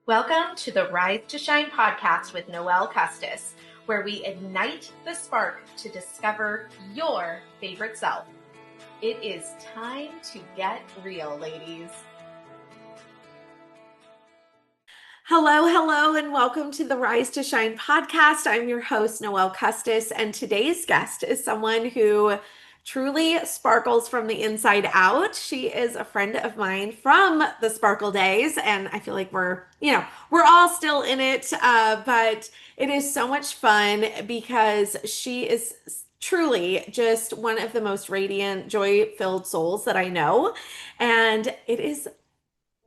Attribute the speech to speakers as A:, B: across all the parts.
A: Welcome to the Rise to Shine podcast with Noelle Kustas, where we ignite the spark to discover your favorite self. It is time to get real, ladies. Hello, and welcome to the Rise to Shine podcast. I'm your host, Noelle Kustas, and today's guest is someone who truly sparkles from the inside out. She is a friend of mine from the Sparkle days, and I feel like we're all still in it, but it is so much fun because she is truly just one of the most radiant, joy-filled souls that I know, and it is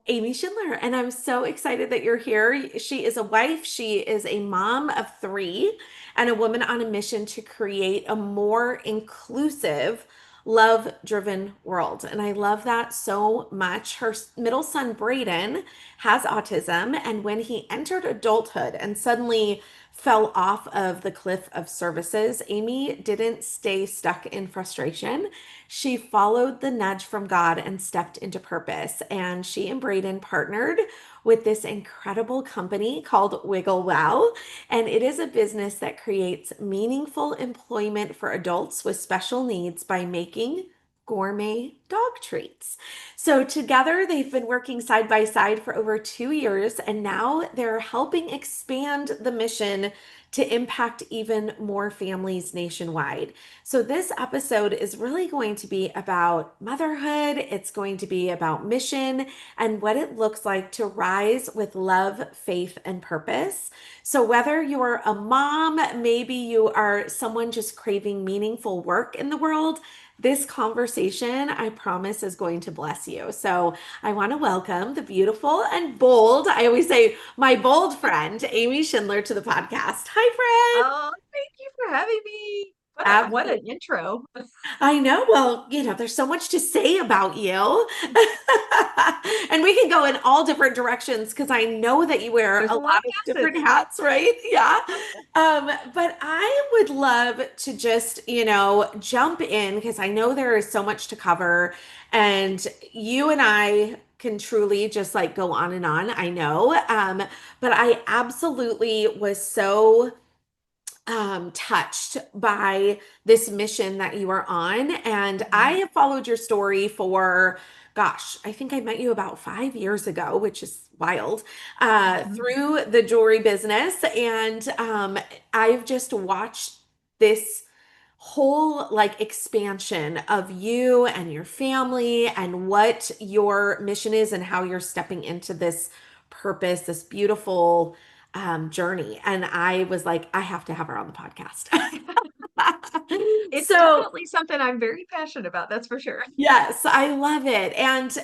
A: Amie Schindler, and I'm so excited that you're here. She is a wife, she is a mom of three, and a woman on a mission to create a more inclusive, love-driven world. And I love that so much. Her middle son, Brayden, has autism, and when he entered adulthood and suddenly fell off of the cliff of services, Amie didn't stay stuck in frustration. She followed the nudge from God and stepped into purpose. And she and Braden partnered with this incredible company called Wigglewow. And it is a business that creates meaningful employment for adults with special needs by making gourmet dog treats. So together they've been working side by side for over 2 years, and now they're helping expand the mission to impact even more families nationwide. So this episode is really going to be about motherhood. It's going to be about mission and what it looks like to rise with love, faith, and purpose. So whether you're a mom, maybe you are someone just craving meaningful work in the world, this conversation, I promise, is going to bless you. So I want to welcome the beautiful and bold, I always say my bold friend, Amie Schindler, to the podcast. Hi, friend.
B: Oh, thank you for having me. What
A: Absolutely.
B: an intro.
A: I know. Well, there's so much to say about you. And we can go in all different directions because I know that you wear
B: There's
A: a
B: a lot
A: lot
B: of
A: of different
B: facets.
A: hats, right? Yeah. But I would love to just, jump in because I know there is so much to cover. And you and I can truly just like go on and on. I know. But I absolutely was so touched by this mission that you are on. And I
B: Mhm.
A: have followed your story for, gosh, I think I met you about 5 years ago, which is wild,
B: Mhm.
A: through the jewelry business. And I've just watched this whole like expansion of you and your family and what your mission is and how you're stepping into this purpose, this beautiful journey. And I was like, I have to have her on the podcast.
B: It's
A: So,
B: definitely something I'm very passionate about, that's for sure.
A: yes, I love it. And,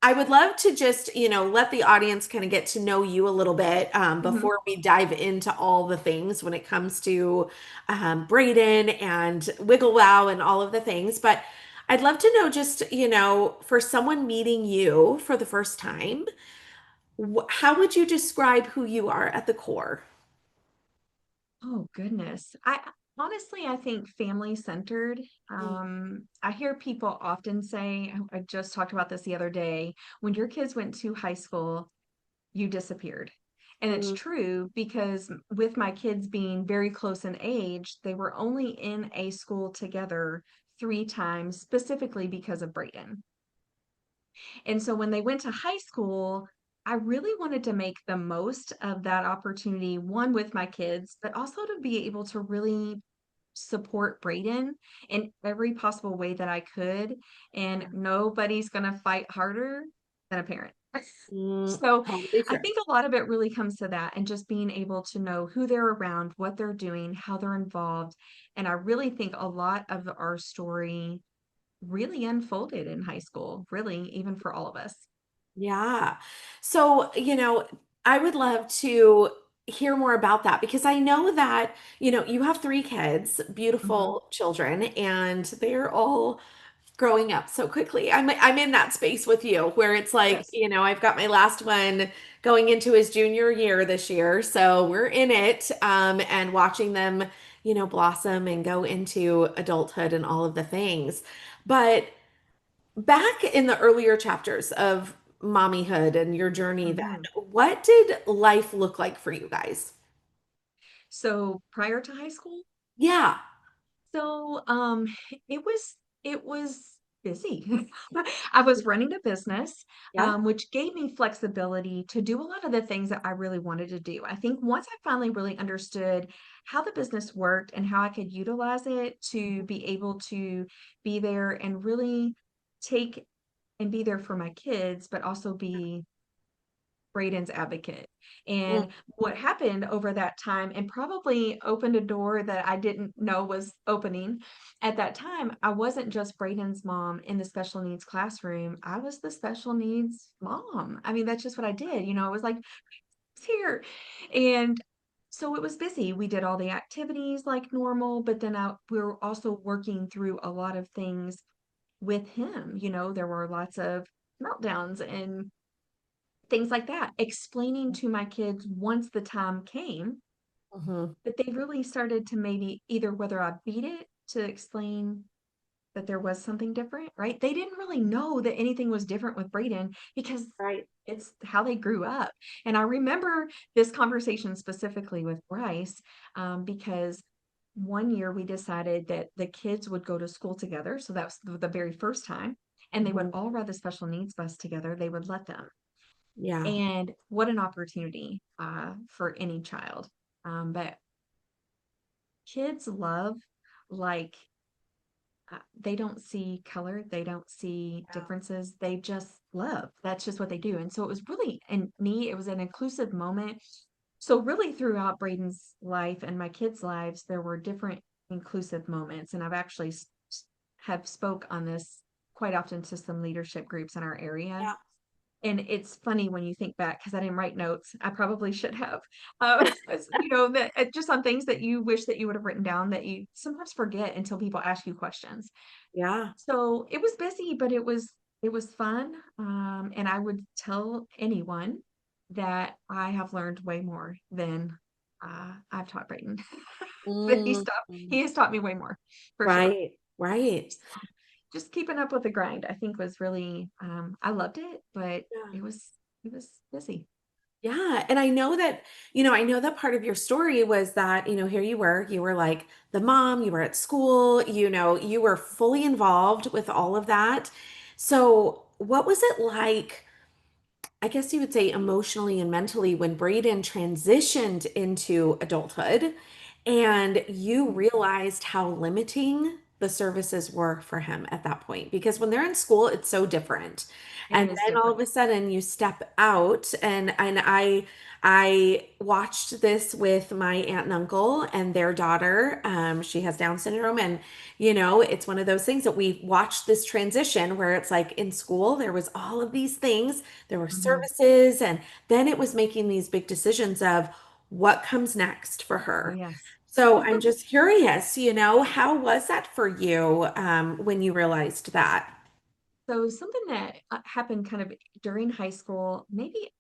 A: I would love to just, let the audience kind of get to know you a little bit
B: Mhm.
A: before we dive into all the things when it comes to Braden and Wigglewow and all of the things. But I'd love to know just, for someone meeting you for the first time, how would you describe who you are at the core?
B: Oh, goodness. I honestly, I think family centered. I hear people often say, I just talked about this the other day, when your kids went to high school, you disappeared. And it's
A: Mm,
B: true because with my kids being very close in age, they were only in a school together 3 times, specifically because of Brayden. And so when they went to high school, I really wanted to make the most of that opportunity, one with my kids, but also to be able to really support Brayden in every possible way that I could. And nobody's going to fight harder than a parent. So
A: totally
B: I
A: true.
B: think a lot of it really comes to that and just being able to know who they're around, what they're doing, how they're involved. And I really think a lot of our story really unfolded in high school, really, even for all of us.
A: Yeah. So, I would love to hear more about that because I know that, you have three kids,
B: Mhm.
A: beautiful children, and they're all growing up so quickly. I'm in that space with you where it's like,
B: Yes.
A: I've got my last one going into his junior year this year. So we're in it, and watching them, blossom and go into adulthood and all of the things. But back in the earlier chapters of mommyhood and your journey then,
B: Mhm.
A: what did life look like for you guys?
B: So prior to high school,
A: Yeah.
B: so it was busy. I was running a business,
A: Yeah.
B: which gave me flexibility to do a lot of the things that I really wanted to do. I think once I finally really understood how the business worked and how I could utilize it to be able to be there and really take and be there for my kids, but also be Braden's advocate.
A: Mm,
B: And what happened over that time, and probably opened a door that I didn't know was opening at that time, I wasn't just Braden's mom in the special needs classroom. I was the special needs mom. I mean, that's just what I did. It was like, it's here. And so it was busy. We did all the activities like normal, but then we were also working through a lot of things with him. There were lots of meltdowns and things like that, explaining to my kids once the time came,
A: mhm.
B: but they really started to maybe either whether I beat it to explain that there was something different, right? They didn't really know that anything was different with Brayden because
A: Right.
B: it's how they grew up. And I remember this conversation specifically with Bryce, because one year we decided that the kids would go to school together. So that was the very first time. And they would
A: Mhm.
B: all ride the special needs bus together. They would let them.
A: Yeah.
B: And what an opportunity for any child. But kids love, like, they don't see color, they don't see
A: Yeah.
B: differences, they just love. That's just what they do. And so it was really neat. It was an inclusive moment. So really throughout Braden's life and my kids' lives, there were different inclusive moments. And I've actually have spoke on this quite often to some leadership groups in our area.
A: Yeah.
B: And it's funny when you think back because I didn't write notes. I probably should have. That just on things that you wish that you would have written down that you sometimes forget until people ask you questions.
A: Yeah.
B: So it was busy, but it was fun. And I would tell anyone that I have learned way more than I've taught Brayden. That
A: Mm,
B: he has taught me way more for sure.
A: right. Right.
B: Just keeping up with the grind, I think was really, I loved it, but
A: Yeah.
B: it was busy.
A: Yeah. And I know that part of your story was that, here you were like the mom, you were at school, you were fully involved with all of that. So, what was it like? I guess you would say emotionally and mentally when Braden transitioned into adulthood and you realized how limiting the services were for him at that point. Because when they're in school, it's so different.
B: It
A: And
B: is
A: then all
B: different.
A: of a sudden you step out and I watched this with my aunt and uncle and their daughter. She has Down syndrome and it's one of those things that we watched this transition where it's like in school, there was all of these things, there were
B: Mhm.
A: services, and then it was making these big decisions of what comes next for
B: Oh,
A: her.
B: yes.
A: So I'm just curious, how was that for you when you realized that?
B: So something that happened kind of during high school, maybe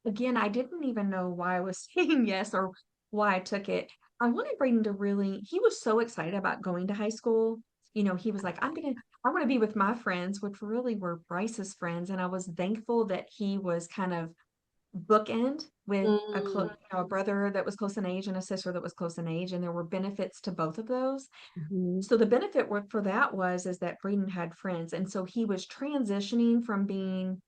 B: again, I didn't even know why I was saying yes or why I took it. I wanted Brayden to really, he was so excited about going to high school. He was like, I want to be with my friends, which really were Bryce's friends. And I was thankful that he was kind of bookend with
A: Mm,
B: a brother that was close in age and a sister that was close in age. And there were benefits to both of those.
A: mhm.
B: So the benefit for that was is that Braden had friends, and so he was transitioning from being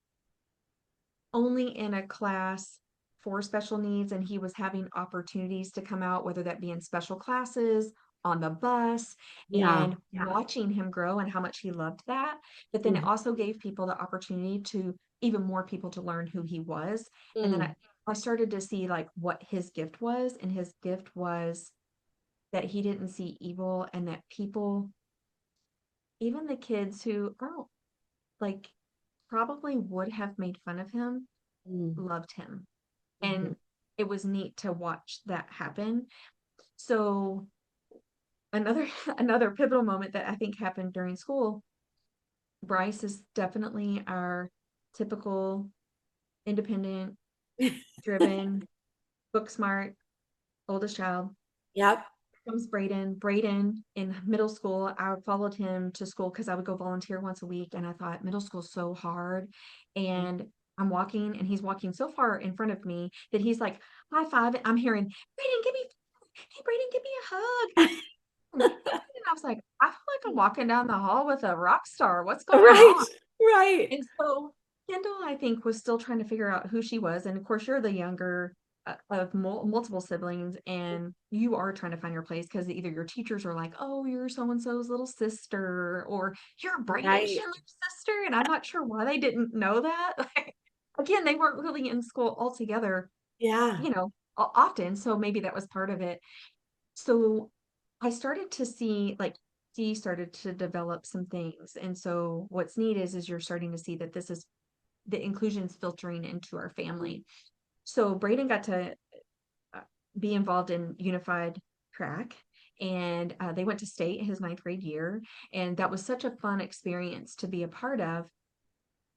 B: only in a class for special needs, and he was having opportunities to come out, whether that be in special classes, on the bus,
A: Yeah.
B: and watching him grow and how much he loved that. But then it
A: Mhm.
B: also gave people the opportunity to even more people to learn who he was. And then
A: Mm,
B: I started to see like what his gift was, and his gift was that he didn't see evil and that people, even the kids who oh like probably would have made fun of him,
A: mm,
B: loved him.
A: mhm.
B: And it was neat to watch that happen. So another another pivotal moment that I think happened during school, Bryce is definitely our typical independent, driven, book smart, oldest child.
A: Yep.
B: Comes Brayden. Brayden in middle school, I followed him to school because I would go volunteer once a week. And I thought middle school's so hard. And I'm walking and he's walking so far in front of me that he's like, high five. I'm hearing, Brayden, give me, hey, Brayden, give me a hug. And I was like, I feel like I'm walking down the hall with a rock star. What's going
A: Right,
B: on?
A: right.
B: And so Kendall, I think, was still trying to figure out who she was. And of course, you're the younger of multiple siblings, and you are trying to find your place because either your teachers are like, oh, you're so and so's little sister, or you're Braden
A: Right.
B: Schindler's sister. And I'm not sure why they didn't know that. Like, again, they weren't really in school altogether,
A: Yeah.
B: you know, often. So maybe that was part of it. So I started to see like he started to develop some things. And so what's neat is you're starting to see that this is the inclusion's filtering into our family. So Braden got to uh, be involved in unified track, and they went to state his ninth grade year, and that was such a fun experience to be a part of.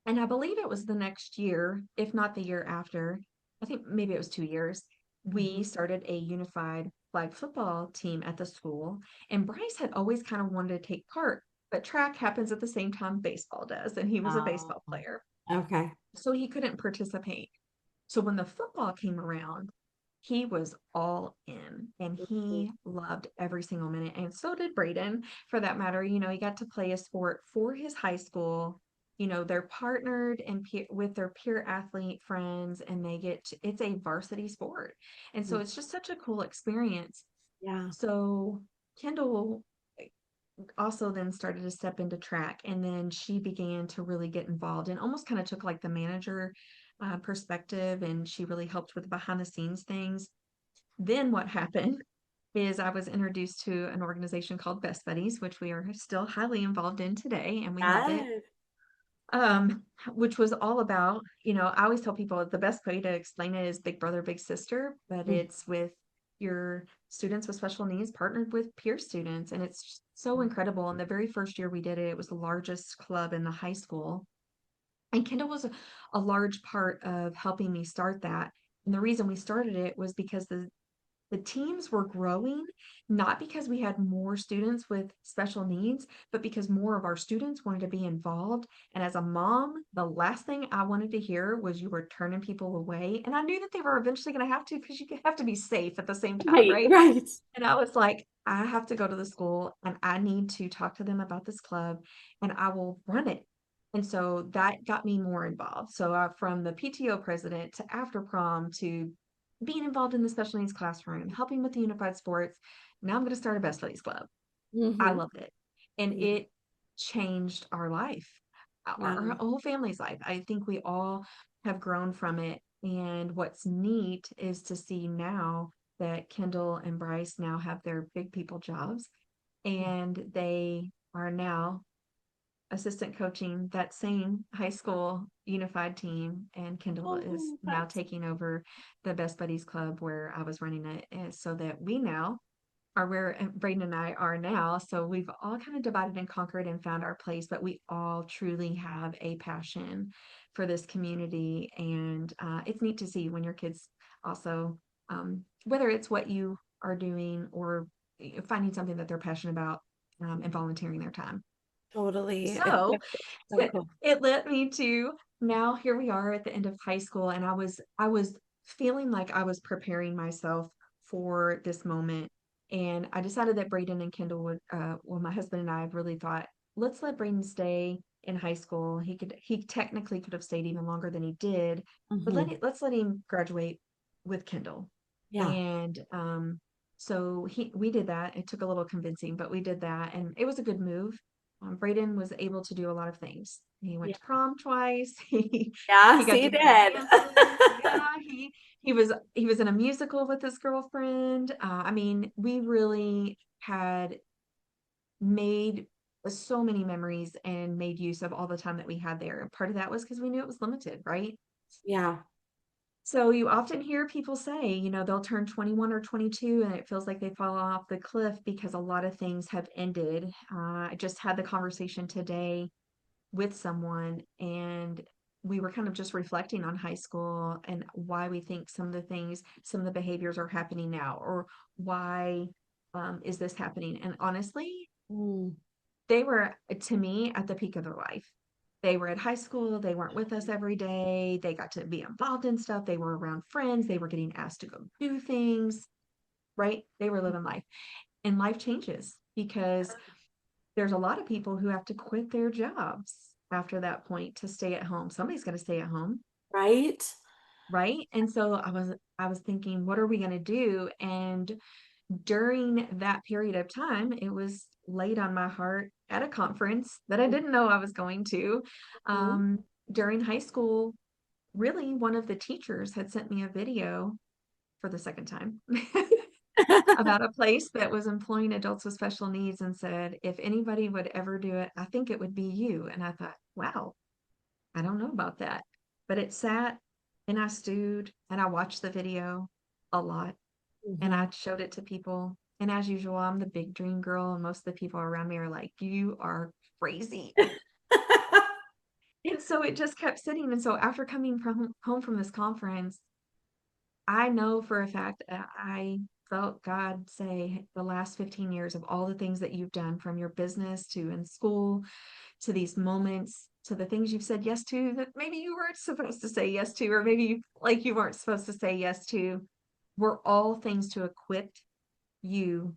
B: And I believe it was the next year, if not the year after, I think maybe it was 2 years, we
A: Mhm.
B: started a unified flag football team at the school. And Bryce had always kind of wanted to take part, but track happens at the same time baseball does, and he was a
A: Oh,
B: baseball player.
A: okay.
B: So he couldn't participate. So when the football came around, he was all in and
A: Mhm.
B: he loved every single minute. And so did Brayden, for that matter. He got to play a sport for his high school. They're partnered and with their peer athlete friends, and it's a varsity sport. And so
A: Mhm.
B: it's just such a cool experience.
A: Yeah.
B: So Kendall also then started to step into track, and then she began to really get involved and almost kind of took like the manager perspective, and she really helped with the behind the scenes things. Then what happened is I was introduced to an organization called Best Buddies, which we are still highly involved in today, and we love it.
A: Yes.
B: um which was all about, I always tell people the best way to explain it is big brother big sister, but
A: Mhm.
B: it's with your students with special needs partnered with peer students, and it's so incredible. And the very first year we did it, it was the largest club in the high school, and Kendall was a large part of helping me start that. And the reason we started it was because the teams were growing, not because we had more students with special needs, but because more of our students wanted to be involved. And as a mom, the last thing I wanted to hear was you were turning people away. And I knew that they were eventually going to have to, because you have to be safe at the same time,
A: Right,
B: right?
A: right.
B: And I was like, I have to go to the school and I need to talk to them about this club, and I will run it. And so that got me more involved. So from the PTO president to after prom to being involved in the special needs classroom, helping with the unified sports. Now I'm going to start a Best Buddies Club. I
A: Hmm.
B: loved it. And
A: Yeah.
B: it changed our life, our
A: Yeah.
B: whole family's life. I think we all have grown from it. And what's neat is to see now that Kendall and Bryce now have their big people jobs, and they are now assistant coaching that same high school unified team. And Kendall is
A: Oh,
B: now
A: that's
B: taking over the Best Buddies Club where I was running it, and so that we now are where Brayden and I are now. So we've all kind of divided and conquered and found our place, but we all truly have a passion for this community. And it's neat to see when your kids also, whether it's what you are doing or finding something that they're passionate about, and volunteering their time.
A: totally. It's
B: So
A: so cool.
B: it led me to, now here we are at the end of high school, and I was feeling like I was preparing myself for this moment. And I decided that Braden and Kendall would, well, my husband and I have really thought, let's let Braden stay in high school. He technically could have stayed even longer than he did, but
A: Hmm.
B: let's let him graduate with Kendall.
A: Yeah.
B: And so we did that. It took a little convincing, but we did that, and it was a good move. Braden was able to do a lot of things. He went
A: Yeah.
B: to prom twice. He
A: Yes,
B: got
A: he
B: to do
A: did.
B: dances. Yeah, he was in a musical with his girlfriend. I mean, we really had made so many memories and made use of all the time that we had there. And part of that was because we knew it was limited, right?
A: Yeah.
B: So you often hear people say, they'll turn 21 or 22 and it feels like they fall off the cliff because a lot of things have ended. I just had the conversation today with someone, and we were kind of just reflecting on high school and why we think some of the behaviors are happening now, or why is this happening. And honestly,
A: Mm.
B: they were, to me, at the peak of their life. They were at high school, they weren't with us every day, they got to be involved in stuff, they were around friends, they were getting asked to go do things, right? They were living life. And life changes because there's a lot of people who have to quit their jobs after that point to stay at home. Somebody's going to stay at home,
A: Right?
B: right? And so I was thinking, what are we going to do? And during that period of time, it was laid on my heart at a conference that I didn't know I was going to.
A: Mhm.
B: Um, During high school, really, one of the teachers had sent me a video for the second time about a place that was employing adults with special needs and said, if anybody would ever do it, I think it would be you. And I thought, wow, I don't know about that. But it sat and I stewed and I watched the video a lot and
A: Mhm.
B: I showed it to people. And as usual, I'm the big dream girl, and most of the people around me are like, you are crazy. And so it just kept sitting. And so after coming from home from this conference, I know for a fact that I felt God say the last 15 years of all the things that you've done from your business to in school to these moments to the things you've said yes to that maybe you weren't supposed to say yes to, or maybe you weren't supposed to say yes to, were all things to equip you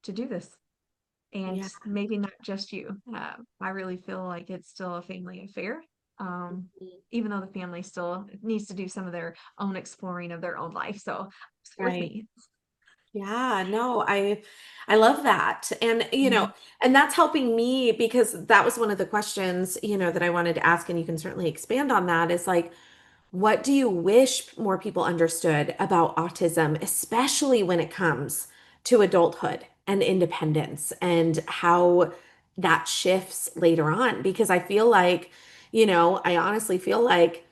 B: to do this. And
A: Yeah.
B: maybe not just you. I really feel like it's still a family affair. Even though the family still needs to do some of their own exploring of their own life. So stay with
A: Right.
B: me.
A: Yeah, no, I love that. And
B: Mhm.
A: and that's helping me because that was one of the questions, that I wanted to ask, and you can certainly expand on that, is like, what do you wish more people understood about autism, especially when it comes to adulthood and independence and how that shifts later on? Because I feel like, I honestly feel like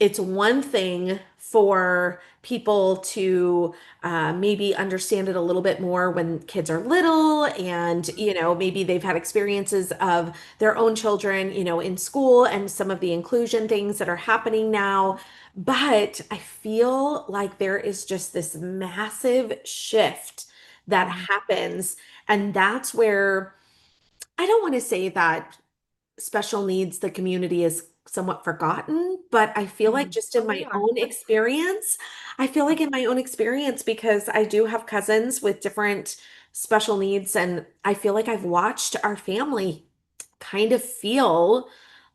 A: it's one thing for people to maybe understand it a little bit more when kids are little and maybe they've had experiences of their own children in school and some of the inclusion things that are happening now, but I feel like there is just this massive shift that
B: Mhm.
A: happens, and that's where I don't want to say that special needs, the community is somewhat forgotten, but I feel like
B: Mhm.
A: just in
B: Oh, they
A: my
B: are.
A: own experience, I feel like in my own experience, because I do have cousins with different special needs, and I feel like I've watched our family kind of feel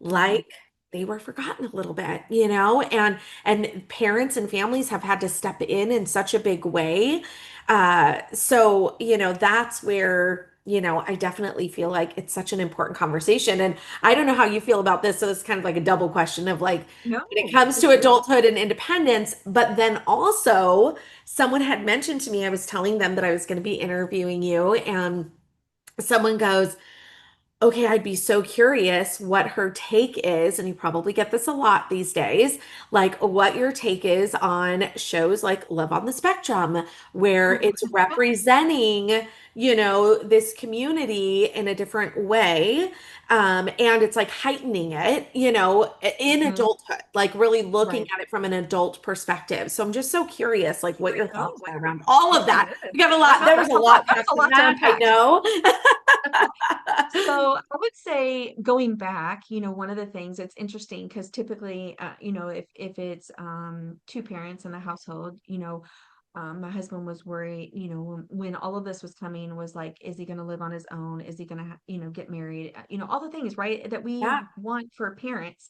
B: Mhm.
A: like they were forgotten a little bit, and parents and families have had to step in such a big way. So, that's where, I definitely feel like it's such an important conversation. And I don't know how you feel about this. So it's kind of like a double question of like, when it
B: No,
A: comes
B: for
A: to
B: sure.
A: adulthood and independence, but then also someone had mentioned to me, I was telling them that I was going to be interviewing you, and someone goes, okay, I'd be so curious what her take is, and you probably get this a lot these days, like what your take is on shows like Love on the Spectrum, where it's representing, this community in a different way. And it's like heightening it, in
B: Mhm.
A: adulthood, like really looking
B: Right.
A: at it from an adult perspective. So I'm just so curious, like what your
B: Oh,
A: thoughts are around all of
B: oh my
A: that.
B: goodness.
A: We got a
B: I
A: lot,
B: know
A: there was
B: that's
A: a
B: a lot.
A: lot
B: That's
A: packed
B: a
A: in
B: lot to
A: that, I
B: unpack.
A: know.
B: So I would say going back, one of the things it's interesting because typically, if it's two parents in the household, my husband was worried, when all of this was coming, was like, is he going to live on his own? Is he going to, get married? All the things, right, that we
A: Yeah,
B: want for parents.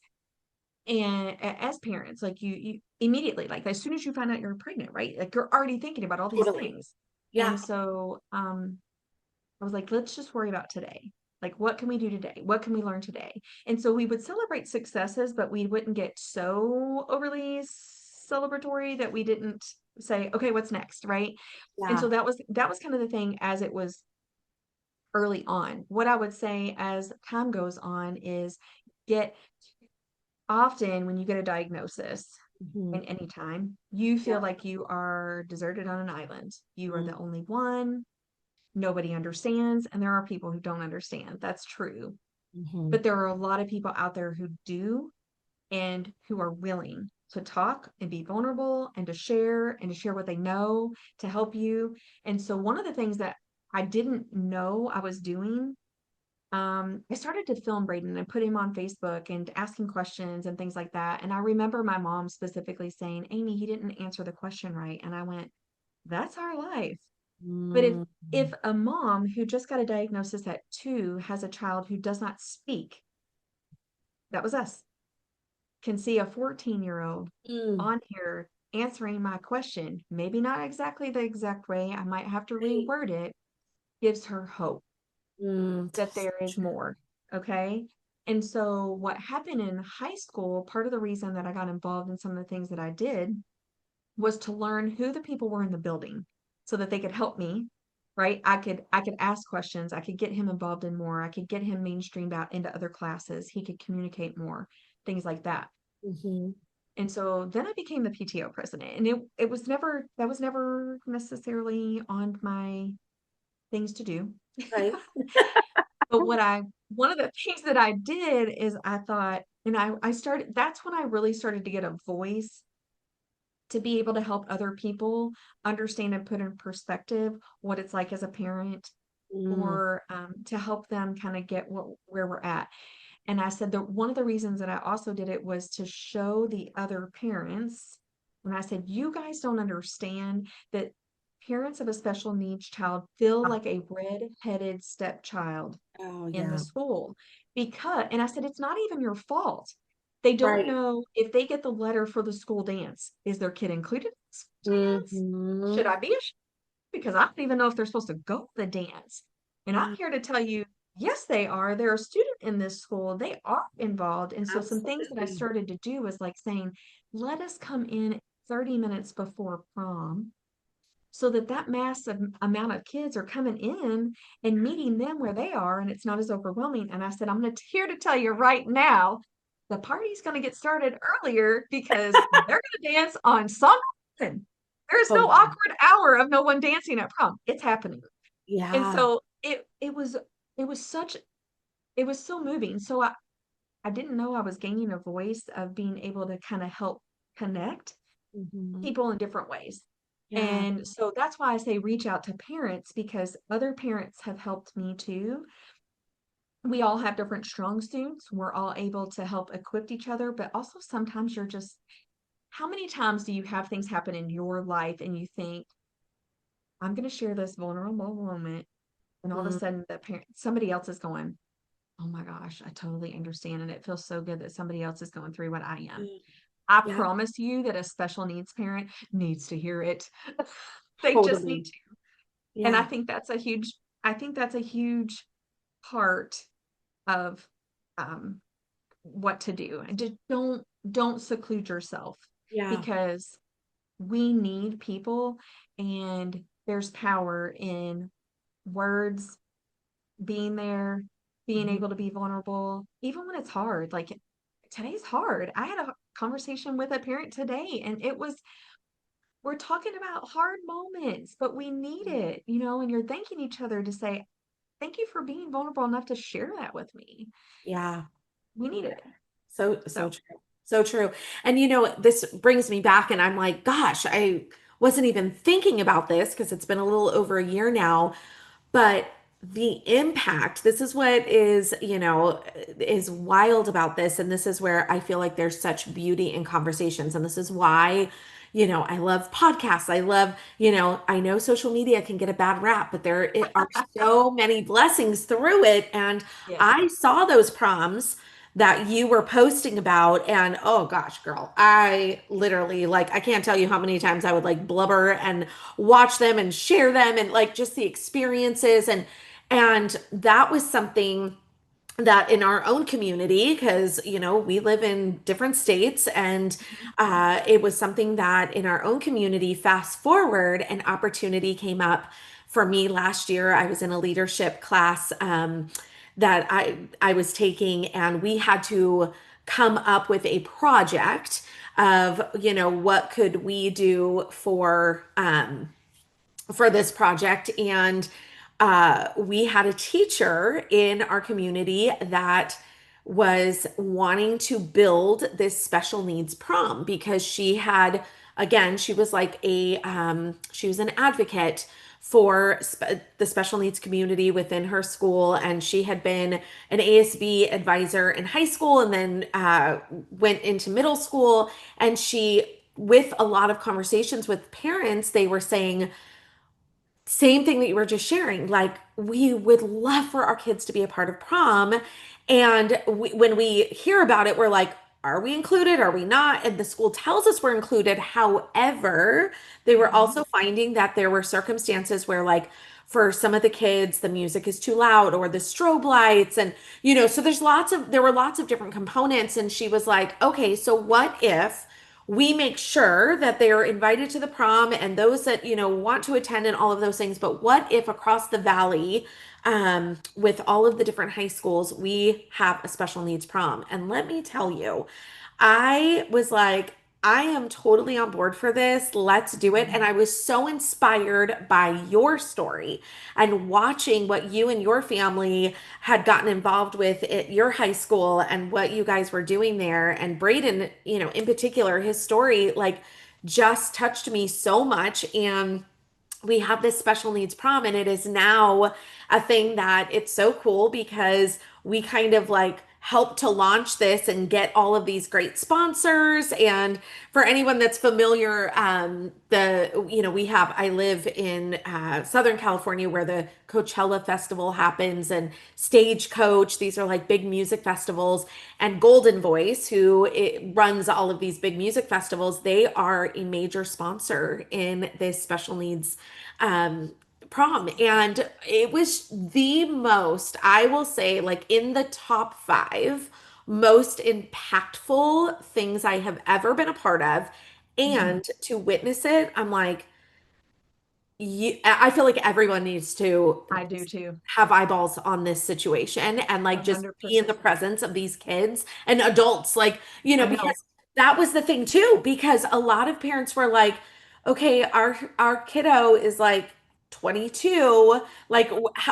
B: And as parents, like you immediately, like as soon as you find out you're pregnant, right? Like you're already thinking about all these
A: totally.
B: things.
A: Yeah.
B: And so, I was like, let's just worry about today. Like, what can we do today? What can we learn today? And so we would celebrate successes, but we wouldn't get so overly celebratory that we didn't say, okay, what's next, right? And so
A: Yeah.
B: that was kind of the thing as it was early on. What I would say as time goes on is get often when you get a diagnosis
A: Mhm.
B: in any time, you
A: Yeah.
B: feel like you are deserted on an island. You are
A: Mhm.
B: the only one. Nobody understands, and there are people who don't understand. That's true.
A: Mhm.
B: But there are a lot of people out there who do and who are willing to talk and be vulnerable and to share what they know to help you. And so one of the things that I didn't know I was doing I started to film Braden and put him on Facebook and asking questions and things like that. And I remember my mom specifically saying, Amie, he didn't answer the question right. And I went, that's our life. But
A: Mm,
B: if a mom who just got a diagnosis at 2 has a child who does not speak, that was us, can see a 14-year-old
A: mm,
B: on here answering my question, maybe not exactly the exact way, I might have to
A: right.
B: reword it, gives her hope
A: Mm,
B: that there is more. Okay. And so, what happened in high school, part of the reason that I got involved in some of the things that I did was to learn who the people were in the building so that they could help me. Right. I could ask questions. I could get him involved in more. I could get him mainstreamed out into other classes. He could communicate more, things like that.
A: mhm,
B: And so then I became the PTO president. And it was never, that was never necessarily on my things to do.
A: right.
B: But one of the things that I did is I thought, and I started, that's when I really started to get a voice to be able to help other people understand and put in perspective what it's like as a parent,
A: Mm,
B: or to help them kind of get where we're at. And I said that one of the reasons that I also did it was to show the other parents. When I said, you guys don't understand that parents of a special needs child feel like a red-headed stepchild
A: oh,
B: in the
A: yeah.
B: school, because, and I said, it's not even your fault. They don't
A: Right.
B: know if they get the letter for the school dance. Is their kid included in the school dance? Should
A: Hmm.
B: I be ashamed? Because I don't even know if they're supposed to go to the dance. And I'm
A: Yeah,
B: here to tell you, yes, they are. They're a student in this school. They are involved. And so some things that I
A: absolutely.
B: started to do was like saying, let us come in 30 minutes before prom so that that massive amount of kids are coming in and meeting them where they are, and it's not as overwhelming. And I said, here to tell you right now, the party's going to get started earlier because they're going to dance on song. There's no
A: Totally.
B: awkward hour of no one dancing at prom. It's happening. And
A: Yeah.
B: so it was such it was so moving. So I didn't know I was gaining a voice of being able to kind of help connect
A: Hmm.
B: people in different ways.
A: Yeah.
B: And so that's why I say reach out to parents, because other parents have helped me too. We all have different strong suits. We're all able to help equip each other, but also sometimes you're just, how many times do you have things happen in your life and you think, I'm going to share this vulnerable moment, and all of a
A: Mm,
B: sudden somebody else is going, oh my gosh, I totally understand. And it feels so good that somebody else is going through what I am. I
A: yeah,
B: promise you that a special needs parent needs to hear it. They just need
A: totally.
B: to. And
A: Yeah.
B: I think that's a huge part of um, what to do. And just don't seclude yourself,
A: Yeah.
B: because we need people, and there's power in words, being there, being
A: Mhm.
B: able to be vulnerable, even when it's hard. Like today's hard. I had a conversation with a parent today, and we're talking about hard moments, but we need it, and you're thanking each other to say, thank you for being vulnerable enough to share that with me.
A: Yeah.
B: We need it.
A: So
B: So,
A: true. So true. And this brings me back and I'm like, gosh, I wasn't even thinking about this because it's been a little over a year now. But the impact, this is what is wild about this. And this is where I feel like there's such beauty in conversations. And this is why, I love podcasts. I love, I know social media can get a bad rap, but are so many blessings through it. And
B: yes.
A: I saw those proms that you were posting about, and oh gosh, girl, I literally, like, I can't tell you how many times I would like blubber and watch them and share them and like just the experiences. And that was something that in our own community, because we live in different states, and
B: Mhm.
A: it was something that in our own community, fast forward, an opportunity came up for me last year. I was in a leadership class that I was taking, and we had to come up with a project of what could we do for this project. And we had a teacher in our community that was wanting to build this special needs prom because she had, again, she was like she was an advocate for the special needs community within her school. And she had been an ASB advisor in high school and then went into middle school. And with a lot of conversations with parents, they were saying, same thing that you were just sharing. Like, we would love for our kids to be a part of prom. And when we hear about it, we're like, are we included? Are we not? And the school tells us we're included. However, they were
B: Mhm.
A: also finding that there were circumstances where, like, for some of the kids, the music is too loud or the strobe lights. And, so there were lots of different components. And she was like, okay, so what if we make sure that they are invited to the prom and those that want to attend and all of those things, but what if across the valley, with all of the different high schools, we have a special needs prom? And let me tell you, I was like, I am totally on board for this. Let's do it. And
B: Mhm.
A: I was so inspired by your story and watching what you and your family had gotten involved with at your high school and what you guys were doing there. And Brayden, in particular, his story like just touched me so much. And we have this special needs prom, and it is now a thing that it's so cool because we kind of like help to launch this and get all of these great sponsors. And for anyone that's familiar, I live in Southern California where the Coachella Festival happens, and Stagecoach, these are like big music festivals, and Golden Voice, who runs all of these big music festivals, they are a major sponsor in this special needs um, prom. And it was the most, I will say, like in the top five most impactful things I have ever been a part of.
B: Mhm.
A: And to witness it, I'm like, I feel like everyone needs to
B: I do too.
A: have eyeballs on this situation and like just be in
B: 100%.
A: the presence of these kids and adults, like,
B: I know.
A: because that was the thing too, because a lot of parents were like, okay, our kiddo is like 22, like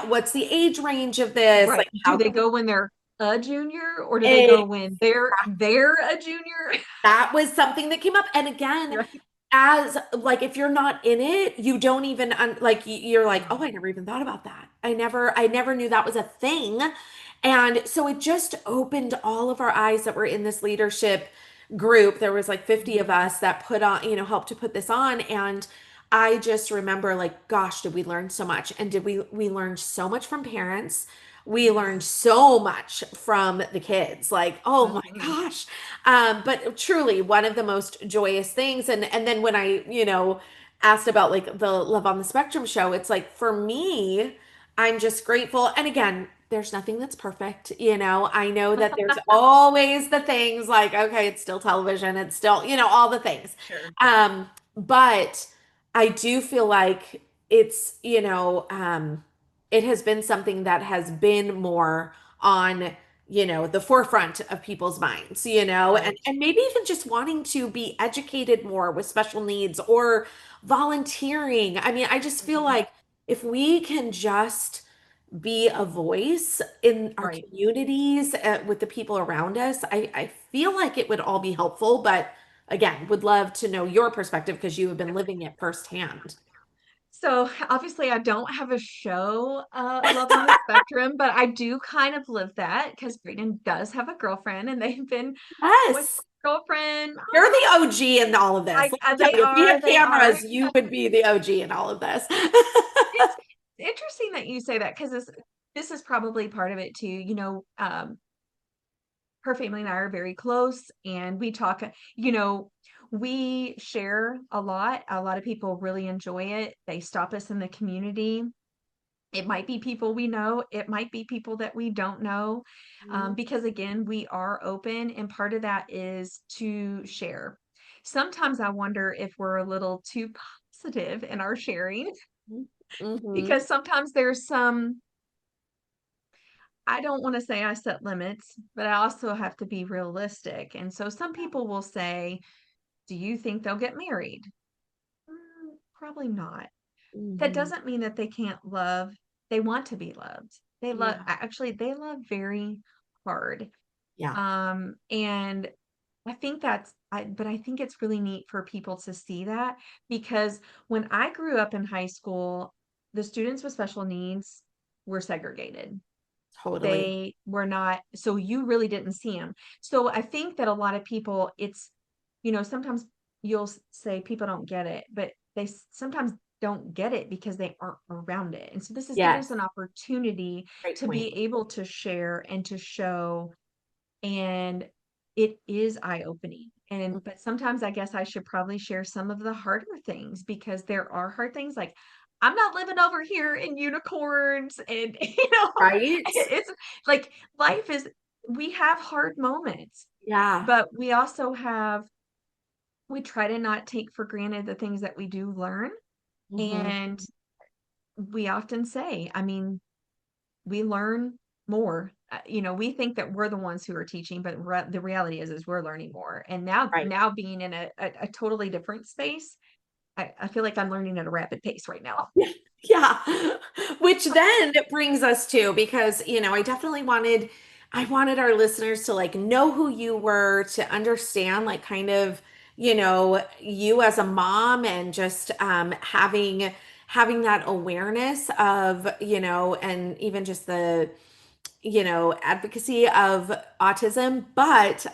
A: what's the age range of this?
B: Right.
A: Like,
B: Do
A: how
B: they
A: can
B: go when they're a junior or do they
A: we
B: go when they're a junior?
A: that was something that came up. And again,
B: Right.
A: as like if you're not in it, you don't even like you're like, oh,
B: Oh,
A: I never even thought about that. I never knew that was a thing. And so it just opened all of our eyes that were in this leadership group. There was like 50 of us that put on, helped to put this on. And I just remember like, gosh, did we learn so much? And did we learn so much from parents? We learned so much from the kids. Like, oh my
B: mhm.
A: gosh. But truly one of the most joyous things. And then when I, asked about like the Love on the Spectrum show, it's like for me, I'm just grateful. And again, there's nothing that's perfect. I know that there's always the things like, okay, it's still television, it's still, all the things.
B: Sure.
A: But I do feel like it's, it has been something that has been more on the forefront of people's minds, and
B: Right.
A: and maybe even just wanting to be educated more with special needs or volunteering. I mean, I just feel
B: Mhm.
A: like if we can just be a voice in our
B: Right.
A: communities, with the people around us, I feel like it would all be helpful. But again, would love to know your perspective because you have been living it firsthand.
B: So obviously I don't have a show, Love on the Spectrum, but I do kind of live that because Brayden does have a girlfriend and they've been boyfriend,
A: Yes.
B: girlfriend.
A: You're the
B: Oh,
A: OG in all of this.
B: like
A: Let me tell
B: they
A: you, if we
B: are,
A: had
B: they are.
A: cameras, you would be the OG in all of this.
B: It's interesting that you say that because this is probably part of it too. Her family and I are very close and we talk, you know, we share a lot. A lot of people really enjoy it. They stop us in the community. It might be people we know, it might be people that we don't know, because again, we are open, and part of that is to share. Sometimes I wonder if we're a little too positive in our sharing
A: Hmm.
B: because sometimes there's some, I don't want to say I set limits, but I also have to be realistic. And so some people will say, do you think they'll get married? Probably not. That
A: Hmm.
B: doesn't mean that they can't love. They want to be loved. They love,
A: Yeah.
B: actually, they love very hard.
A: Yeah.
B: And but I think it's really neat for people to see that because when I grew up in high school, the students with special needs were segregated.
A: Totally.
B: They were not, so you really didn't see them. So I think that a lot of people, it's, sometimes you'll say people don't get it, but they sometimes don't get it because they aren't around it. And so this has given us
A: Yes.
B: an opportunity
A: Great
B: to
A: point.
B: be able to share and to show, and it is eye-opening. And but sometimes I guess I should probably share some of the harder things, because there are hard things, like I'm not living over here in unicorns and
A: Right?
B: it's like life is, we have hard moments,
A: Yeah.
B: but we also have, we try to not take for granted the things that we do learn.
A: Hmm.
B: And we often say, I mean, we learn more. We think that we're the ones who are teaching, but the reality is we're learning more. And
A: Right.
B: now being in a totally different space, I feel like I'm learning at a rapid pace right now.
A: Yeah. Yeah. Which then brings us to, because, I definitely I wanted our listeners to like know who you were, to understand like kind of, you as a mom, and just having that awareness of, and even just the advocacy of autism. But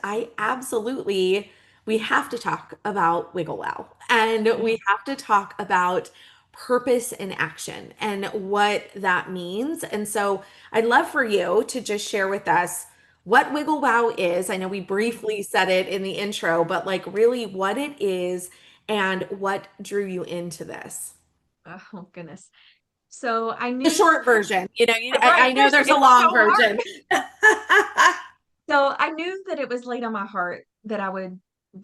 A: we have to talk about Wiggle Wow, and we
B: Yes.
A: have to talk about purpose in action and what that means. And so I'd love for you to just share with us what Wiggle Wow is. I know we briefly said it in the intro, but like really what it is and what drew you into this.
B: Oh goodness. So I
A: The
B: knew,
A: short version, I
B: right,
A: know there's a
B: it's so
A: long
B: hard.
A: version.
B: So I knew that it was laid on my heart that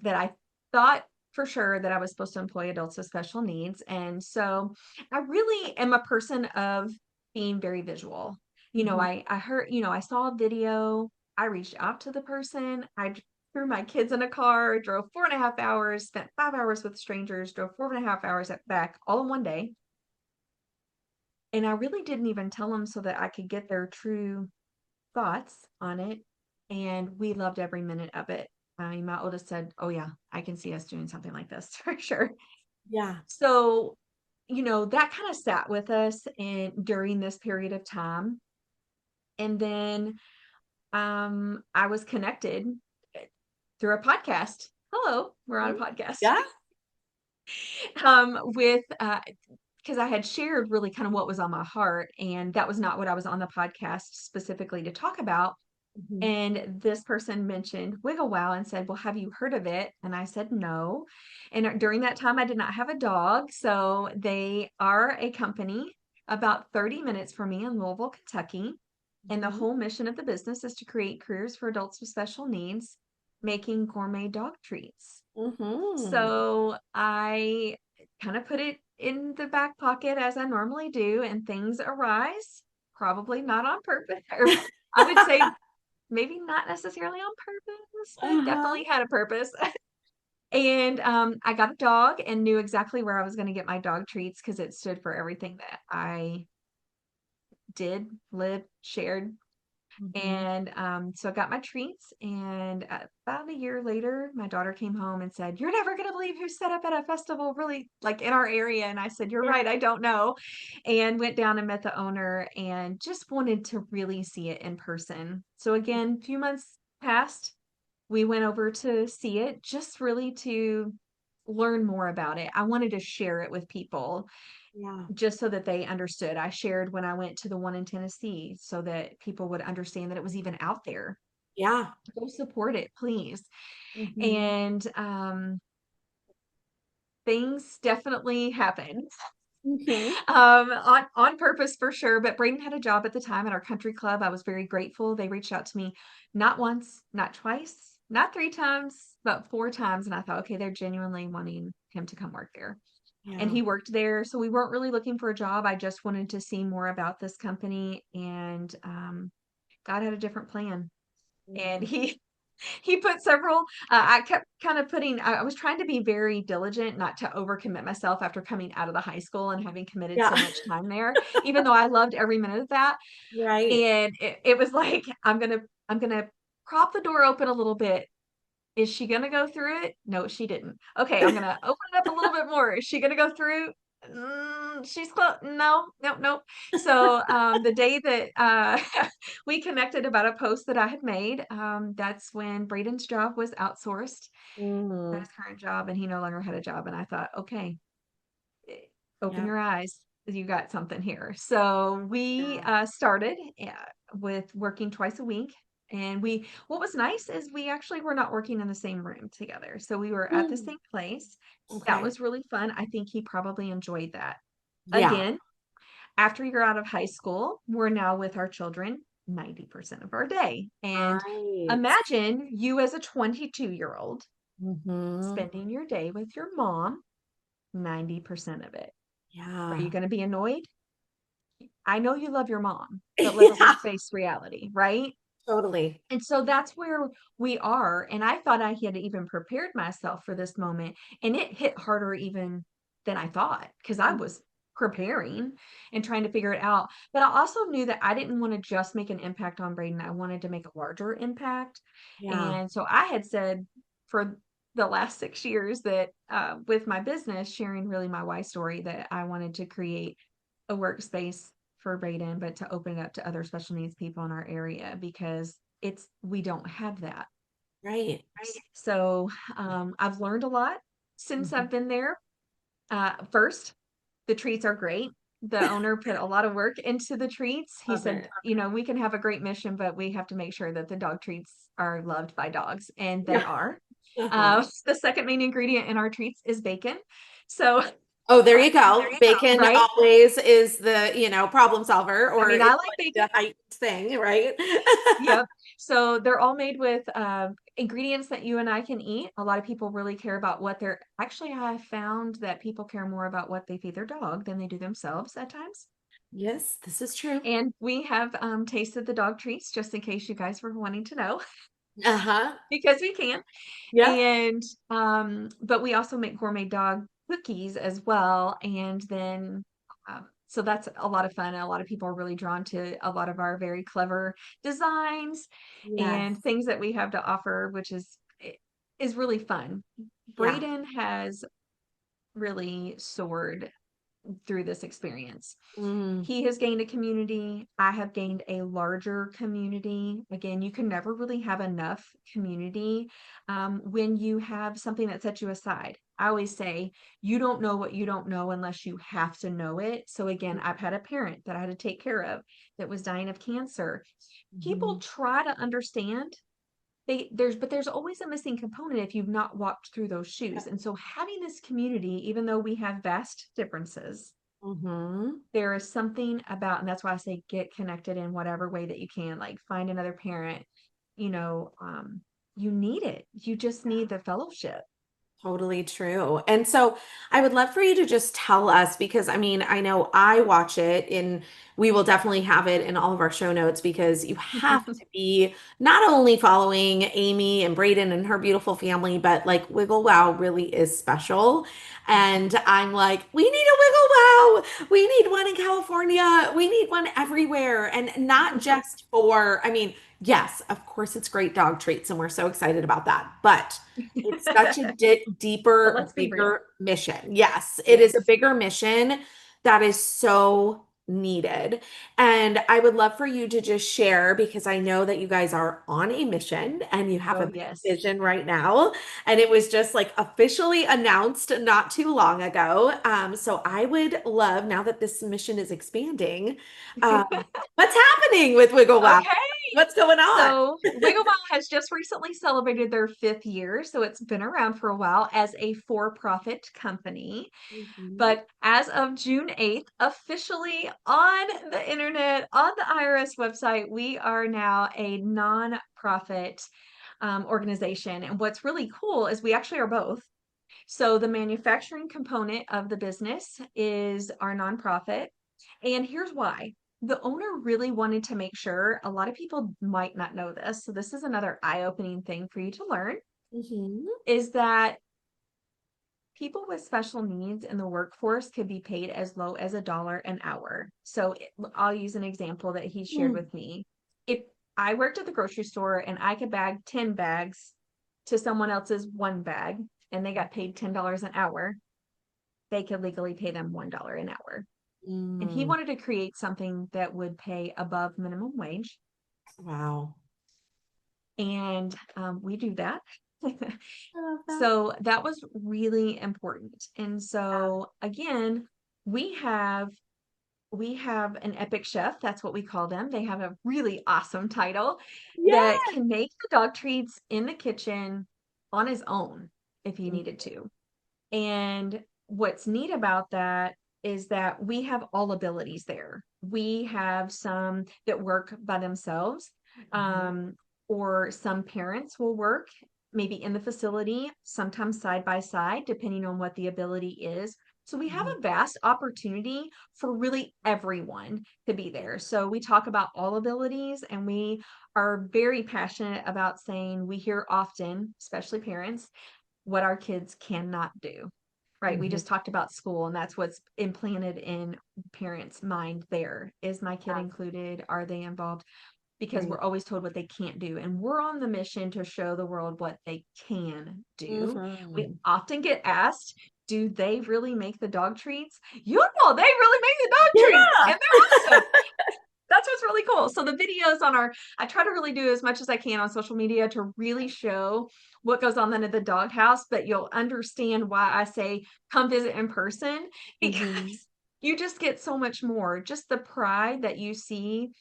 B: that I thought for sure that I was supposed to employ adults with special needs. And so I really am a person of being very visual.
A: Mhm.
B: I heard, I saw a video, I reached out to the person, threw my kids in a car, drove 4.5 hours, spent 5 hours with strangers, drove 4.5 hours back all in one day. And I really didn't even tell them so that I could get their true thoughts on it, and we loved every minute of it. I mean, my oldest said, "Oh yeah, I can see us doing something like this for sure."
A: Yeah.
B: So, that kind of sat with us and during this period of time. And then I was connected eh, through a podcast. Hello, we're on a
A: Mhm.
B: podcast.
A: Yeah.
B: With because I had shared really kind of what was on my heart, and that was not what I was on the podcast specifically to talk about.
A: Mhm.
B: And this person mentioned Wiggle Wow and said, "Well, have you heard of it?" And I said, "No." And during that time, I did not have a dog. So they are a company about 30 minutes from me in Louisville, Kentucky. And the
A: Mhm.
B: whole mission of the business is to create careers for adults with special needs, making gourmet dog treats.
A: Mhm.
B: So I kind of put it in the back pocket as I normally do, and things arise, probably not on purpose, or I would say maybe not necessarily on purpose, but
A: Uh-huh.
B: definitely had a purpose. And I got a dog and knew exactly where I was going to get my dog treats, because it stood for everything that I did, lived, shared.
A: Mhm.
B: And so I got my treats, and about a year later, my daughter came home and said, "You're never going to believe who set up at a festival, really, like in our area." And I said, "You're
A: Yeah.
B: right, I don't know." And went down and met the owner and just wanted to really see it in person. So again, a few months passed. We went over to see it, just really to learn more about it. I wanted to share it with people
A: Yeah.
B: just so that they understood. I shared when I went to the one in Tennessee so that people would understand that it was even out there.
A: Yeah.
B: Go support it, please.
A: Mhm.
B: And things definitely happened.
A: Mhm.
B: On purpose for sure. But Braden had a job at the time at our country club. I was very grateful. They reached out to me not once, not twice, not 3 times, but 4 times. And I thought, okay, they're genuinely wanting him to come work there. And
A: Yeah.
B: he worked there. So we weren't really looking for a job. I just wanted to see more about this company. And God had a different plan. And
A: Yeah.
B: he put several, I kept kind of putting, I was trying to be very diligent not to overcommit myself after coming out of the high school and having committed so
A: Yeah.
B: much time there, even though I loved every minute of that.
A: Right.
B: And it was like, I'm gonna prop the door open a little bit. Is she gonna go through it? No, she didn't. Okay, I'm gonna open it up a little bit more. Is she gonna go through? she's close. No, nope, nope. So the day that we connected about a post that I had made, that's when Braden's job was outsourced at
A: Mm,
B: his current job, and he no longer had a job. And I thought, okay, open
A: yep.
B: your eyes. You got something here. So we
A: Yeah.
B: started with working twice a week. And what was nice is we actually were not working in the same room together. So we were at the
A: Mm,
B: same place. That
A: okay.
B: was really fun. I think he probably enjoyed that.
A: Yeah.
B: Again, after you're out of high school, we're now with our children 90% of our day. And
A: Right.
B: imagine you as a 22-year-old
A: Mm-hmm.
B: spending your day with your mom 90% of it. Are you
A: Yeah.
B: going to be annoyed? I know you love your mom, but let's
A: Yeah,
B: face reality, right?
A: totally.
B: And so that's where we are. And I thought I had even prepared myself for this moment. And it hit harder even than I thought because I was preparing and trying to figure it out. But I also knew that I didn't want to just make an impact on Braden. I wanted to make a larger impact.
A: Yeah.
B: And so I had said for the last 6 years that with my business, sharing really my why story, that I wanted to create a workspace for Brayden, but to open it up to other special needs people in our area because we don't have that.
A: Right.
B: So I've learned a lot since
A: Mhm.
B: I've been there. First, the treats are great. The owner put a lot of work into the treats. He
A: Love
B: said,
A: it.
B: we can have a great mission, but we have to make sure that the dog treats are loved by dogs, and they
A: Yeah.
B: are.
A: Uh-huh.
B: The second main ingredient in our treats is bacon. So,
A: Oh, there you go. Bacon
B: right?
A: always is the, problem solver,
B: I
A: or
B: mean,
A: it's
B: I like
A: like
B: bacon.
A: the heightened thing, right?
B: Yep. So they're all made with ingredients that you and I can eat. A lot of people really care about what they're actually, I have found that people care more about what they feed their dog than they do themselves at times.
A: Yes, this is true.
B: And we have tasted the dog treats just in case you guys were wanting to know,
A: Uh-huh.
B: because we can.
A: Yep.
B: And but we also make gourmet dog cookies as well. And then so that's a lot of fun. A lot of people are really drawn to a lot of our very clever designs
A: Yes.
B: and things that we have to offer, which is really fun.
A: Yeah.
B: Brayden has really soared through this experience.
A: Mm,
B: He has gained a community. I have gained a larger community. Again, you can never really have enough community when you have something that sets you aside. I always say, you don't know what you don't know unless you have to know it. So, again, I've had a parent that I had to take care of that was dying of cancer. People
A: mhm.
B: try to understand. But there's always a missing component if you've not walked through those shoes. And so having this community, even though we have vast differences,
A: Mhm.
B: there is something about, and that's why I say get connected in whatever way that you can, like find another parent, you know, you need it. You just need the fellowship.
A: Totally true. And so I would love for you to just tell us because I know I watch it and we will definitely have it in all of our show notes because you have to be not only following Amie and Brayden and her beautiful family, but like Wiggle Wow really is special. And I'm like, we need a Wiggle Wow. We need one in California. We need one everywhere. And not just for, yes, of course it's great dog treats and we're so excited about that. But it's such a
B: But
A: deeper,
B: let's be real.
A: bigger mission. Yes, it is a
B: Yes.
A: bigger mission that is so needed. And I would love for you to just share because I know that you guys are on a mission and you have a
B: Oh,
A: big
B: yes.
A: vision right now. And it was just like officially announced not too long ago. So I would love, now that this mission is expanding, um, what's happening with Wiggle Wow?
B: Okay.
A: What's going on?
B: So Wigglewow has just recently celebrated their 5th year. So it's been around for a while as a for-profit company.
A: Mhm.
B: But as of June 8th, officially on the internet, on the IRS website, we are now a nonprofit organization. And what's really cool is we actually are both. So the manufacturing component of the business is our nonprofit. And here's why. The owner really wanted to make sure, a lot of people might not know this, so this is another eye-opening thing for you to learn,
A: Mhm.
B: is that people with special needs in the workforce could be paid as low as $1 an hour. So I'll use an example that he shared
A: Mm.
B: with me. If I worked at the grocery store and I could bag 10 bags to someone else's one bag and they got paid $10 an hour, they could legally pay them $1 an hour. And he
A: Mm.
B: wanted to create something that would pay above minimum wage.
A: Wow.
B: And we do that.
A: I love that.
B: So that was really important. And so again, we have we have an epic chef. That's what we call them. They have a really awesome title that
A: Yeah.
B: can make the dog treats in the kitchen on his own if he
A: Mm.
B: needed to. And what's neat about that is that we have all abilities there. We have some that work by themselves,
A: Mhm.
B: um, or some parents will work maybe in the facility, sometimes side by side, depending on what the ability is. So we have
A: Mhm.
B: a vast opportunity for really everyone to be there. So we talk about all abilities, and we are very passionate about saying we hear often, especially parents, what our kids cannot do. Right. We
A: Mhm.
B: just talked about school, and that's what's implanted in parents' mind there. Is my kid included? Are they involved? Because
A: Right.
B: we're always told what they can't do. And we're on the mission to show the world what they can do. We
A: Mhm.
B: often get asked, do they really make the dog treats? You know, they really make the dog treats,
A: Yeah.
B: and they're awesome. That's what's really cool. So the videos on I try to really do as much as I can on social media to really show what goes on in the doghouse, but you'll understand why I say come visit in person, because
A: Mhm.
B: you just get so much more. Just the pride that you see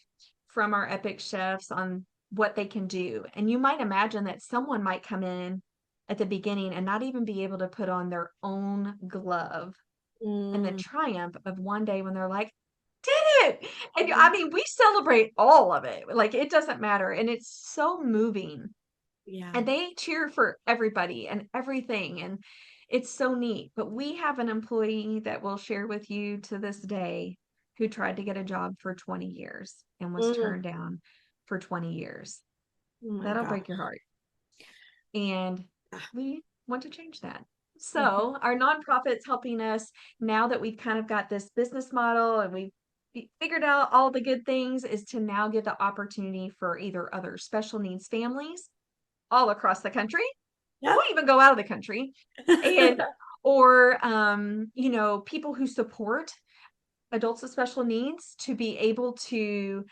B: from our epic chefs on what they can do. And you might imagine that someone might come in at the beginning and not even be able to put on their own glove, and the
A: Mm.
B: triumph of one day when they're like, did it. And I mean, we celebrate all of it. Like, it doesn't matter. And it's so moving.
A: Yeah.
B: And they cheer for everybody and everything. And it's so neat. But we have an employee that will share with you to this day who tried to get a job for 20 years and was
A: Mm.
B: turned down for 20 years.
A: Oh my
B: That'll
A: God.
B: break your heart. And we want to change that.
A: Mhm.
B: So our nonprofit's helping us now that we've kind of got this business model and we've figured out all the good things, is to now give the opportunity for either other special needs families all across the country.
A: Yep.
B: We'll even go out of the country, and or people who support adults with special needs to be able to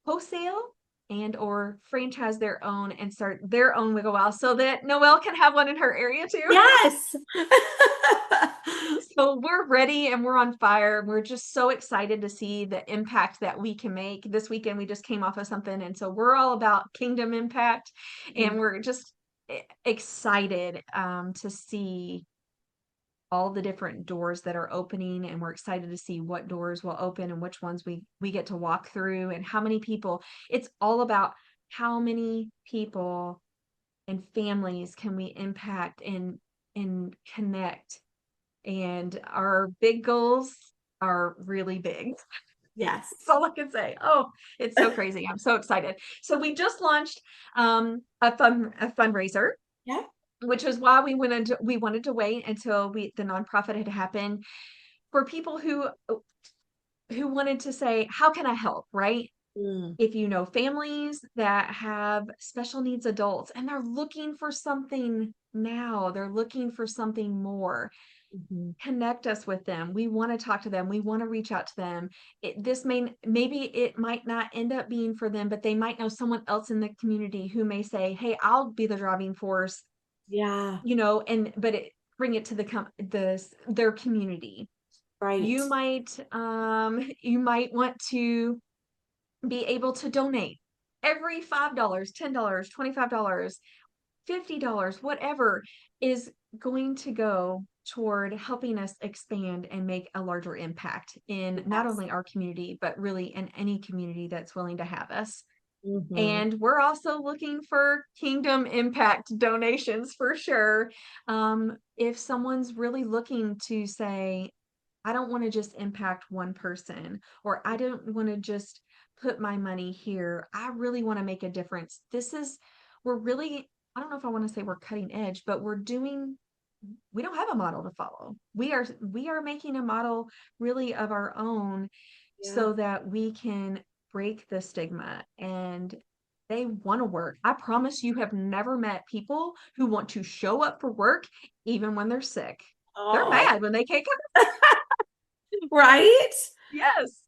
B: wholesale and or franchise their own and start their own Wigglewow, so that Noelle can have one in her area too.
A: Yes.
B: So we're ready and we're on fire. We're just so excited to see the impact that we can make. This weekend we just came off of something, and so we're all about kingdom impact, and we're just excited to see all the different doors that are opening, and we're excited to see what doors will open and which ones we get to walk through, and how many people. It's all about how many people and families can we impact and connect, and our big goals are really big.
A: Yes.
B: That's all I can say. Oh, it's so crazy. I'm so excited. So we just launched a fundraiser,
A: Yeah.
B: which is why we wanted to wait until the nonprofit had happened, for people who wanted to say, how can I help, right?
A: Mm.
B: If you know families that have special needs adults and they're looking for something now, they're looking for something more,
A: Mhm.
B: connect us with them. We want to talk to them. We want to reach out to them. Maybe it might not end up being for them, but they might know someone else in the community who may say, hey, I'll be the driving force,
A: Yeah.
B: and but bring it to their community.
A: Right.
B: You might want to be able to donate every $5, $10, $25, $50, whatever is going to go toward helping us expand and make a larger impact in not
A: Yes.
B: only our community, but really in any community that's willing to have us.
A: Mhm.
B: And we're also looking for kingdom impact donations for sure. If someone's really looking to say, I don't want to just impact one person, or I don't want to just put my money here. I really want to make a difference. We're really, I don't know if I want to say we're cutting edge, but we don't have a model to follow. We are making a model really of our own,
A: Yeah.
B: so that we can break the stigma, and they want to work. I promise you have never met people who want to show up for work even when they're sick. They're
A: Oh,
B: mad when they can't come.
A: right?
B: Yes.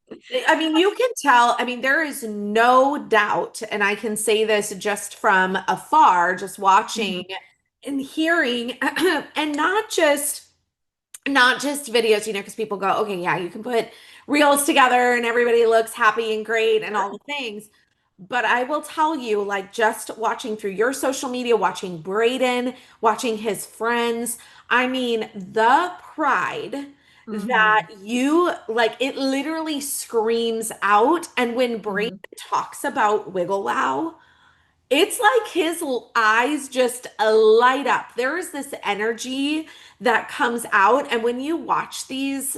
A: I mean, you can tell. I mean, there is no doubt, and I can say this just from afar, just
B: Mhm,
A: watching and hearing, and not just videos, because people go, okay, yeah, you can put reels together and everybody looks happy and great and all
B: sure.
A: the things. But I will tell you, like just watching through your social media, watching Brayden, watching his friends, I mean, the pride that
B: Mhm,
A: you like, it literally screams out. And when Brayden
B: mhm,
A: talks about Wigglewow, it's like his eyes just light up. There is this energy that comes out. And when you watch these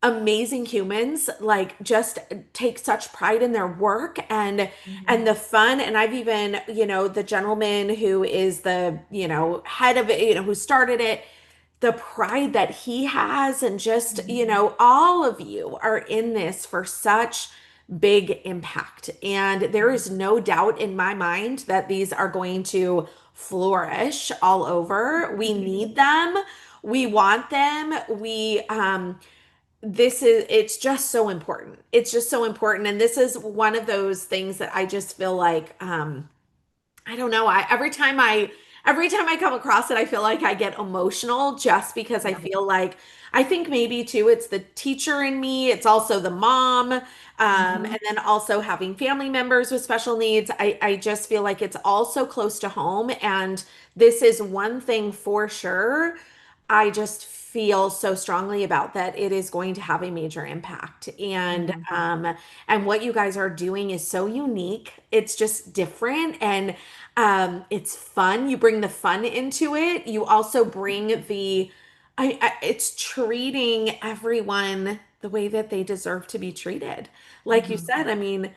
A: amazing humans, like just take such pride in their work and
B: mhm,
A: the fun. And I've even, the gentleman who is the, head of it, who started it, the pride that he has, and just,
B: mhm,
A: all of you are in this for such big impact. And there
B: mhm,
A: is no doubt in my mind that these are going to flourish all over. We need them. We want them. It's just so important. It's just so important. And this is one of those things that I just feel like, I don't know. Every time I come across it, I feel like I get emotional just because I
B: yeah.
A: feel like I think maybe too it's the teacher in me, it's also the mom,
B: Mhm,
A: and then also having family members with special needs. I just feel like it's all so close to home, and this is one thing for sure. I just feel so strongly about that it is going to have a major impact.
B: mhm,
A: And what you guys are doing is so unique. It's just different, and it's fun. You bring the fun into it. You also bring it's treating everyone the way that they deserve to be treated. Like you
B: mhm.
A: said, I mean,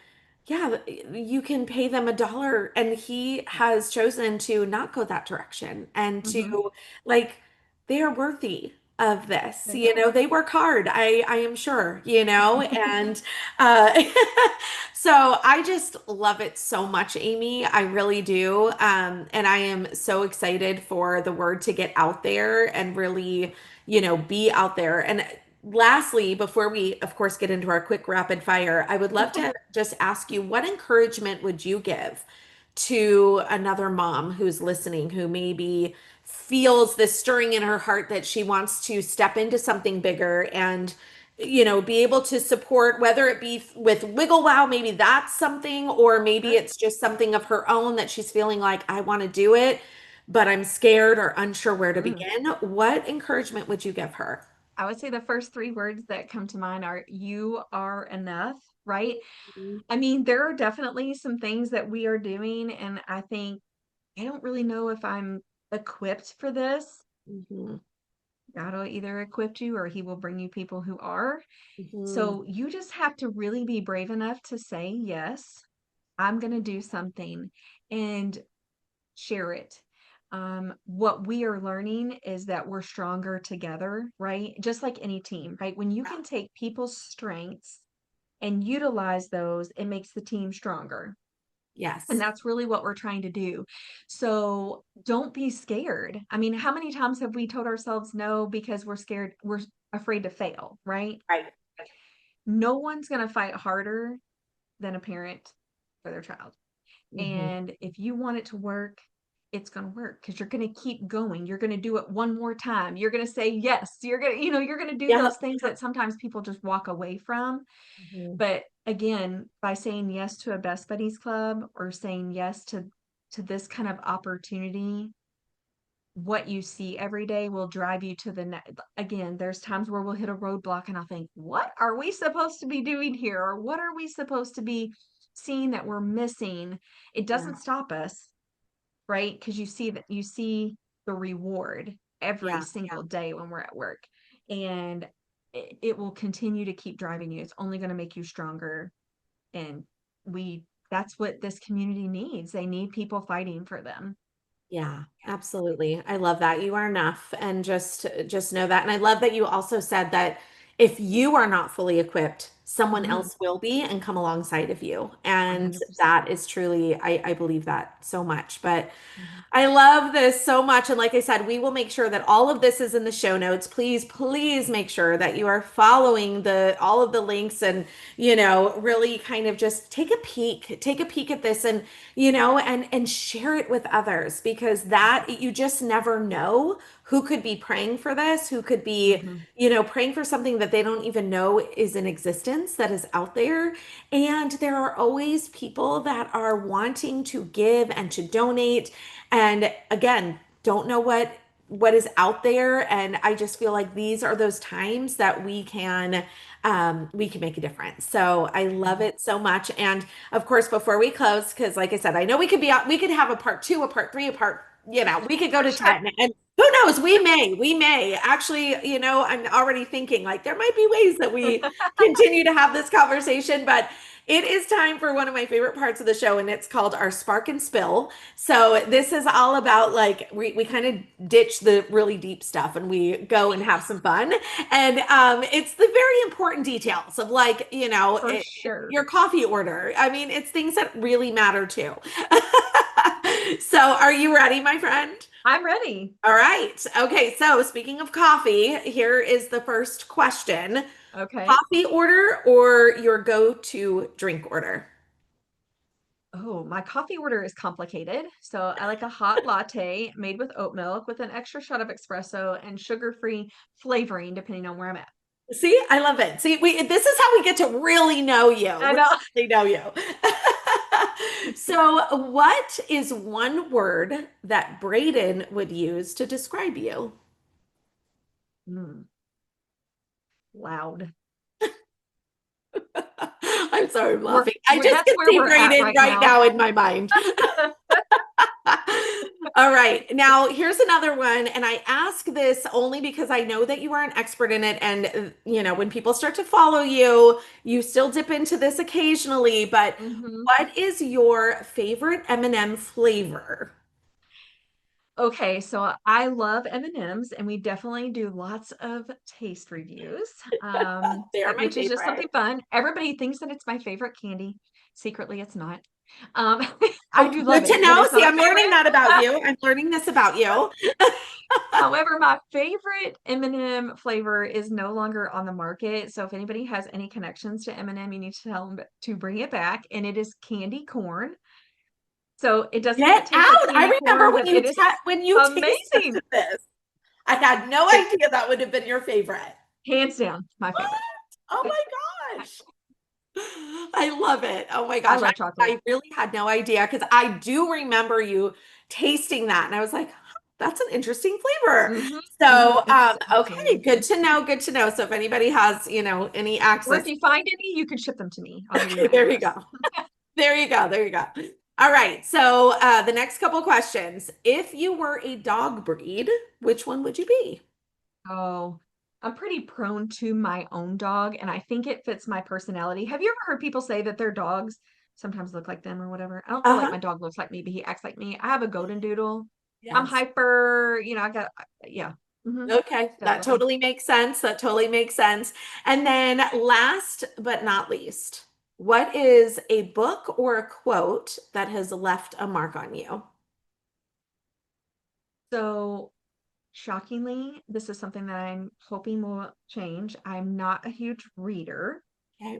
A: yeah, you can pay them $1, and he has chosen to not go that direction and
B: Mhm.
A: to, like, they are worthy of this.
B: They are.
A: They work hard. I am sure, and uh so I just love it so much, Amie. I really do. And I am so excited for the word to get out there and really, be out there. And lastly, before we, of course, get into our quick rapid fire, I would love to just ask you, what encouragement would you give to another mom who's listening, who maybe feels this stirring in her heart that she wants to step into something bigger and, be able to support, whether it be with Wiggle Wow, maybe that's something, or maybe
B: Sure.
A: it's just something of her own that she's feeling like, I want to do it, but I'm scared or unsure where to
B: Mm.
A: begin. What encouragement would you give her?
B: I would say the first three words that come to mind are you are enough, right? I mean, there are definitely some things that we are doing, and I think I don't really know if I'm equipped for this.
A: Mm-hmm.
B: God will either equip you or he will bring you people who are.
A: Hmm.
B: So you just have to really be brave enough to say, yes, I'm going to do something and share it. What we are learning is that we're stronger together, right? Just like any team, right? When you can take people's strengths and utilize those, it makes the team stronger. And
A: Yes.
B: that's really what we're trying to do. So don't be scared. I mean, how many times have we told ourselves no because we're scared, we're afraid to fail, right?
A: Right.
B: No one's going to fight harder than a parent for their child.
A: Hmm.
B: And if you want it to work, it's going to work because you're going to keep going. You're going to do it one more time. You're going to say yes. You're going to, you're going to do
A: Yep.
B: those things that sometimes people just walk away from.
A: Hmm.
B: But again, by saying yes to a Best Buddies Club or saying yes to this kind of opportunity, what you see every day will drive you to the next. Again, there's times where we'll hit a roadblock and I'll think, what are we supposed to be doing here? Or what are we supposed to be seeing that we're missing? It
A: Yeah.
B: doesn't stop us, right? Because you see the reward every
A: Yeah.
B: single day when we're at work. And it will continue to keep driving you. It's only going to make you stronger. And we that's what this community needs. They need people fighting for them.
A: Yeah, absolutely. I love that. You are enough, and just know that. And I love that you also said that if you are not fully equipped, someone
B: Mhm.
A: else will be and come alongside of you. And
B: 100%.
A: that is truly, I believe that so much. But
B: Mhm.
A: I love this so much. And like I said, we will make sure that all of this is in the show notes. Please, please make sure that you are following the all of the links and, really kind of just take a peek at this and, and share it with others because that you just never know who could be praying for this, who could be,
B: Mhm.
A: praying for something that they don't even know is in existence that is out there. And there are always people that are wanting to give and to donate and again, don't know what is out there. And I just feel like these are those times that we can make a difference. So I love
B: Mhm.
A: it so much. And of course, before we close, because like I said, I know we could have a part two, a part three, a part, we could go
B: For
A: to
B: sure.
A: 10. And who knows, we may actually, I'm already thinking like there might be ways that we continue to have this conversation, but it is time for one of my favorite parts of the show, and it's called our Spark and Spill. So this is all about like we kind of ditch the really deep stuff and we go and have some fun. And it's the very important details of like,
B: For sure.
A: your coffee order. I mean, it's things that really matter too. So are you ready, my friend?
B: I'm ready.
A: All right. Okay. So speaking of coffee, here is the first question.
B: Okay.
A: Coffee order or your go-to drink order?
B: Oh, my coffee order is complicated. So I like a hot latte made with oat milk with an extra shot of espresso and sugar-free flavoring, depending on where I'm at.
A: See, I love it. See, this is how we get to really know
B: I
A: you.
B: know.
A: Really know you. So, what is one word that Brayden would use to describe you?
B: Mm, loud.
A: I'm sorry, I'm laughing. I just
B: That's
A: can
B: where
A: see
B: we're at
A: Brayden
B: right
A: right
B: now.
A: now in my mind. All right. Now, here's another one. And I ask this only because I know that you are an expert in it. And, when people start to follow you, you still dip into this occasionally. But
B: Hmm.
A: what is your favorite M&M flavor?
B: Okay, so I love M&Ms, and we definitely do lots of taste reviews,
A: They are my
B: which is just something
A: favorite.
B: fun. Everybody thinks that it's my favorite candy. Secretly, it's not. Um, I
A: Oh,
B: do
A: good
B: love
A: to
B: it, but
A: know.
B: it's
A: See,
B: not a
A: I'm learning
B: favorite.
A: that about you. I'm learning this about you.
B: However, my favorite M&M flavor is no longer on the market. So if anybody has any connections to M&M, you need to tell them to bring it back, and it is candy corn. So it doesn't
A: Get
B: even taste like
A: out.
B: candy
A: I remember
B: corn, but it is
A: when you tasted
B: amazing.
A: this. I had no
B: It
A: idea that would have been your favorite.
B: hands down my
A: What?
B: favorite.
A: Oh my gosh. I love it. Oh my
B: I
A: gosh.
B: love
A: I
B: chocolate.
A: really had no idea because I do remember you tasting that. And I was like, "Huh, that's an interesting flavor."
B: Hmm. Hmm.
A: So,
B: It's
A: okay,
B: absolutely
A: good to
B: amazing.
A: know. Good to know. So if anybody has, any
B: Or if
A: access,
B: you find any, you can ship them to me. I'll give you my
A: there you
B: address.
A: go. There you go. There you go. All right. So, the next couple questions. If you were a dog breed, which one would you be?
B: Oh, I'm pretty prone to my own dog, and I think it fits my personality. Have you ever heard people say that their dogs sometimes look like them or whatever? I don't feel like
A: Uh-huh.
B: my dog looks like me, but he acts like me. I have a golden doodle. I'm
A: Yes.
B: hyper, I got, yeah. Hmm.
A: Okay, that
B: Definitely.
A: totally makes sense. That totally makes sense. And then last but not least, what is a book or a quote that has left a mark on you?
B: So shockingly, this is something that I'm hoping will change. I'm not a huge reader.
A: Okay.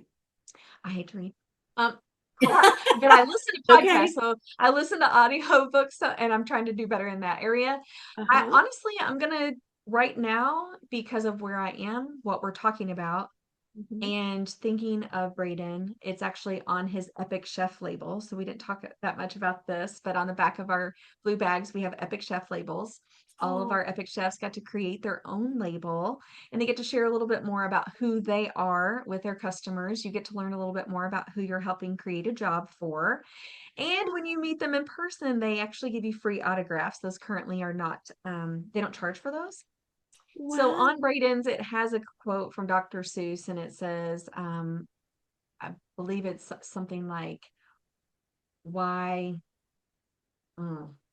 B: I hate to read. Um, but I listen to podcasts,
A: Okay.
B: so I listen to audiobooks, and I'm trying to do better in that area. I
A: Uh-huh.
B: honestly, I'm gonna right now because of where I am, what we're talking about,
A: Mhm.
B: and thinking of Brayden, it's actually on his Epic Chef label. So we didn't talk that much about this, but on the back of our blue bags, we have Epic Chef labels. All of
A: Oh,
B: our Epic Chefs got to create their own label, and they get to share a little bit more about who they are with their customers. You get to learn a little bit more about who you're helping create a job for. And when you meet them in person, they actually give you free autographs. Those currently are not, they don't charge for those. So
A: wow.
B: on Braden's, it has a quote from Dr. Seuss, and it says, I believe it's something like, "Why?"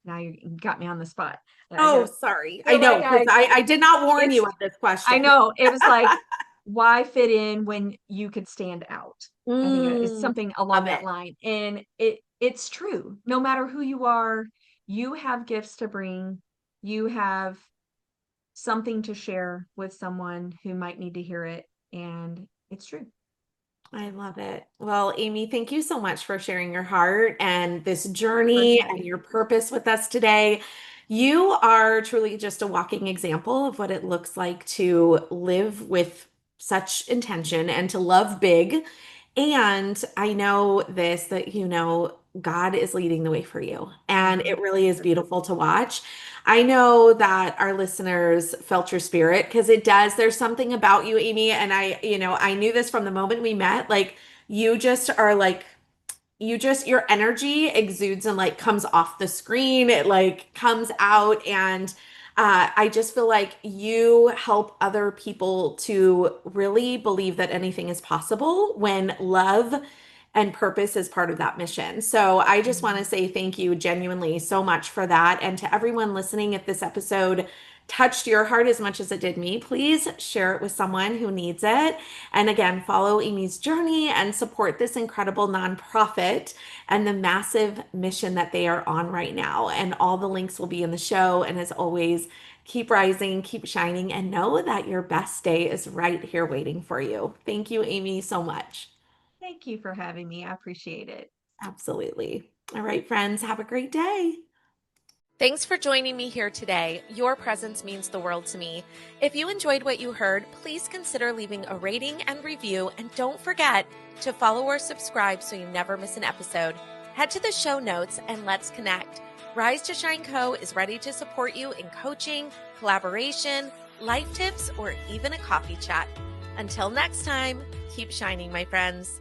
B: Now you got me on the spot. I
A: Oh,
B: gotta
A: sorry. I
B: go
A: know
B: back.
A: because I did not warn you
B: It's
A: of this
B: I
A: question.
B: know it was like, why fit in when you could stand out? I think it's
A: Mm,
B: something
A: love
B: along that
A: it.
B: line. And it's true. No matter who you are, you have gifts to bring. You have something to share with someone who might need to hear it. And it's true.
A: I love it. Well, Amie, thank you so much for sharing your heart and this
B: For
A: journey and
B: having
A: your
B: me.
A: purpose with us today. You are truly just a walking example of what it looks like to live with such intention and to love big. And I know this that God is leading the way for you. And
B: Mhm.
A: it really is
B: For sure.
A: beautiful to watch. I know that our listeners felt your spirit because it does. There's something about you, Amie, and I knew this from the moment we met. Like you just are like your energy exudes and like comes off the screen. It like comes out and I just feel like you help other people to really believe that anything is possible when love and purpose is part of that mission. So I just want to
B: Mhm.
A: say thank you genuinely so much for that. And to everyone listening, if this episode touched your heart as much as it did me, please share it with someone who needs it. And again, follow Amy's journey and support this incredible nonprofit and the massive mission that they are on right now. And all the links will be in the show. And as always, keep rising, keep shining, and know that your best day is right here waiting for you. Thank you, Amie, so much.
B: Thank you for having me. I appreciate it.
A: Absolutely. All right, friends, have a great day. Thanks for joining me here today. Your presence means the world to me. If you enjoyed what you heard, please consider leaving a rating and review, and don't forget to follow or subscribe so you never miss an episode. Head to the show notes and let's connect. Rise to Shine Co. is ready to support you in coaching, collaboration, life tips, or even a coffee chat. Until next time, keep shining, my friends.